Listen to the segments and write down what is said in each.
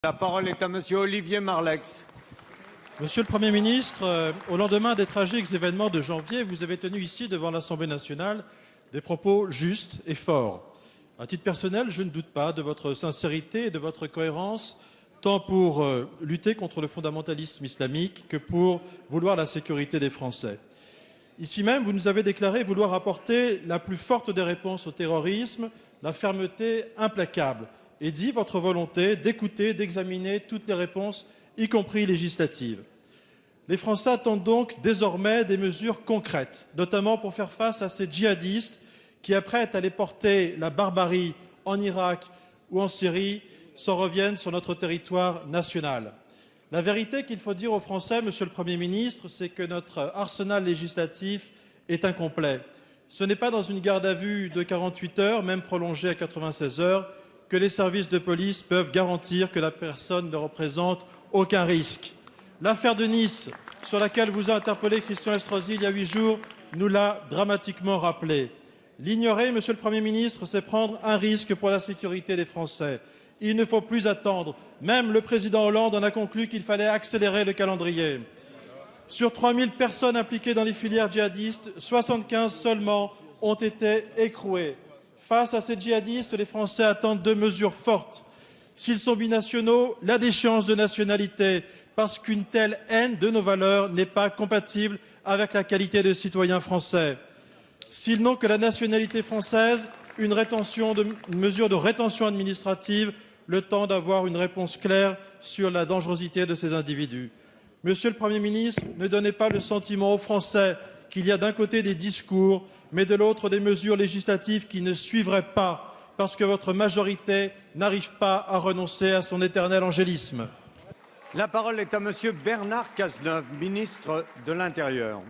La parole est à Monsieur Olivier Marleix. Monsieur le Premier ministre, au lendemain des tragiques événements de janvier, vous avez tenu ici, devant l'Assemblée nationale, des propos justes et forts. À titre personnel, je ne doute pas de votre sincérité et de votre cohérence, tant pour lutter contre le fondamentalisme islamique que pour vouloir la sécurité des Français. Ici même, vous nous avez déclaré vouloir apporter la plus forte des réponses au terrorisme, la fermeté implacable, et dit votre volonté d'écouter, d'examiner toutes les réponses, y compris législatives. Les Français attendent donc désormais des mesures concrètes, notamment pour faire face à ces djihadistes qui apprêtent à aller porter la barbarie en Irak ou en Syrie, s'en reviennent sur notre territoire national. La vérité qu'il faut dire aux Français, Monsieur le Premier ministre, c'est que notre arsenal législatif est incomplet. Ce n'est pas dans une garde à vue de 48 heures, même prolongée à 96 heures, que les services de police peuvent garantir que la personne ne représente aucun risque. L'affaire de Nice, sur laquelle vous a interpellé Christian Estrosi il y a 8 jours, nous l'a dramatiquement rappelé. L'ignorer, Monsieur le Premier ministre, c'est prendre un risque pour la sécurité des Français. Il ne faut plus attendre. Même le président Hollande en a conclu qu'il fallait accélérer le calendrier. Sur 3000 personnes impliquées dans les filières djihadistes, 75 seulement ont été écrouées. Face à ces djihadistes, les Français attendent deux mesures fortes. S'ils sont binationaux, la déchéance de nationalité, parce qu'une telle haine de nos valeurs n'est pas compatible avec la qualité de citoyen français. S'ils n'ont que la nationalité française, une mesure de rétention administrative, le temps d'avoir une réponse claire sur la dangerosité de ces individus. Monsieur le Premier ministre, ne donnez pas le sentiment aux Français qu'il y a d'un côté des discours, mais de l'autre des mesures législatives qui ne suivraient pas, parce que votre majorité n'arrive pas à renoncer à son éternel angélisme. La parole est à Monsieur Bernard Cazeneuve, ministre de l'Intérieur.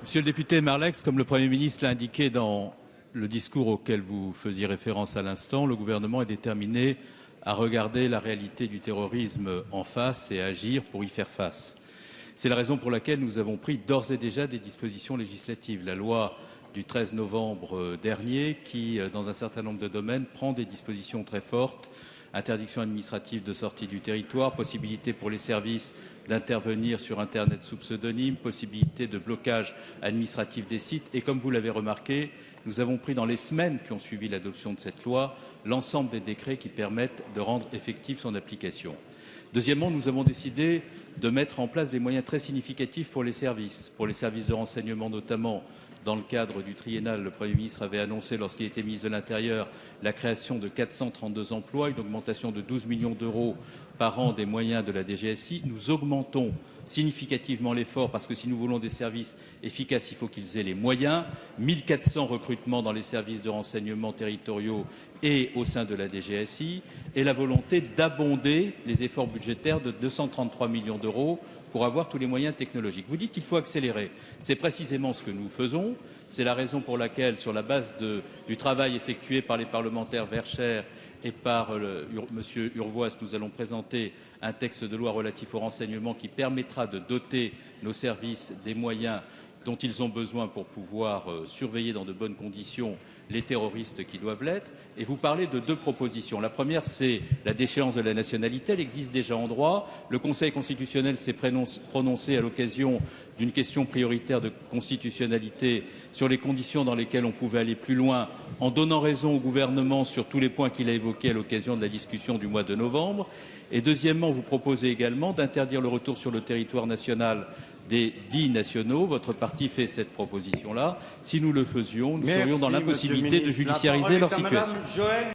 Monsieur le député Marleix, comme le Premier ministre l'a indiqué dans le discours auquel vous faisiez référence à l'instant, le gouvernement est déterminé à regarder la réalité du terrorisme en face et à agir pour y faire face. C'est la raison pour laquelle nous avons pris d'ores et déjà des dispositions législatives. La loi du 13 novembre dernier qui, dans un certain nombre de domaines, prend des dispositions très fortes. Interdiction administrative de sortie du territoire, possibilité pour les services d'intervenir sur Internet sous pseudonyme, possibilité de blocage administratif des sites. Et comme vous l'avez remarqué, nous avons pris dans les semaines qui ont suivi l'adoption de cette loi l'ensemble des décrets qui permettent de rendre effective son application. Deuxièmement, nous avons décidé de mettre en place des moyens très significatifs pour les services de renseignement notamment. Dans le cadre du triennal, le Premier ministre avait annoncé, lorsqu'il était ministre de l'Intérieur, la création de 432 emplois, une augmentation de 12 millions d'euros par an des moyens de la DGSI. Nous augmentons significativement l'effort parce que si nous voulons des services efficaces, il faut qu'ils aient les moyens. 1400 recrutements dans les services de renseignement territoriaux et au sein de la DGSI et la volonté d'abonder les efforts budgétaires de 233 millions d'euros pour avoir tous les moyens technologiques. Vous dites qu'il faut accélérer. C'est précisément ce que nous faisons. C'est la raison pour laquelle, sur la base du travail effectué par les parlementaires Vercher et par M. Urvoas, nous allons présenter un texte de loi relatif au renseignement qui permettra de doter nos services des moyens dont ils ont besoin pour pouvoir surveiller dans de bonnes conditions les terroristes qui doivent l'être. Et vous parlez de deux propositions. La première, c'est la déchéance de la nationalité. Elle existe déjà en droit. Le Conseil constitutionnel s'est prononcé à l'occasion d'une question prioritaire de constitutionnalité sur les conditions dans lesquelles on pouvait aller plus loin en donnant raison au gouvernement sur tous les points qu'il a évoqués à l'occasion de la discussion du mois de novembre. Et deuxièmement, vous proposez également d'interdire le retour sur le territoire national des binationaux. Votre parti fait cette proposition-là. Si nous le faisions, nous serions dans l'impossibilité de judiciariser leur situation.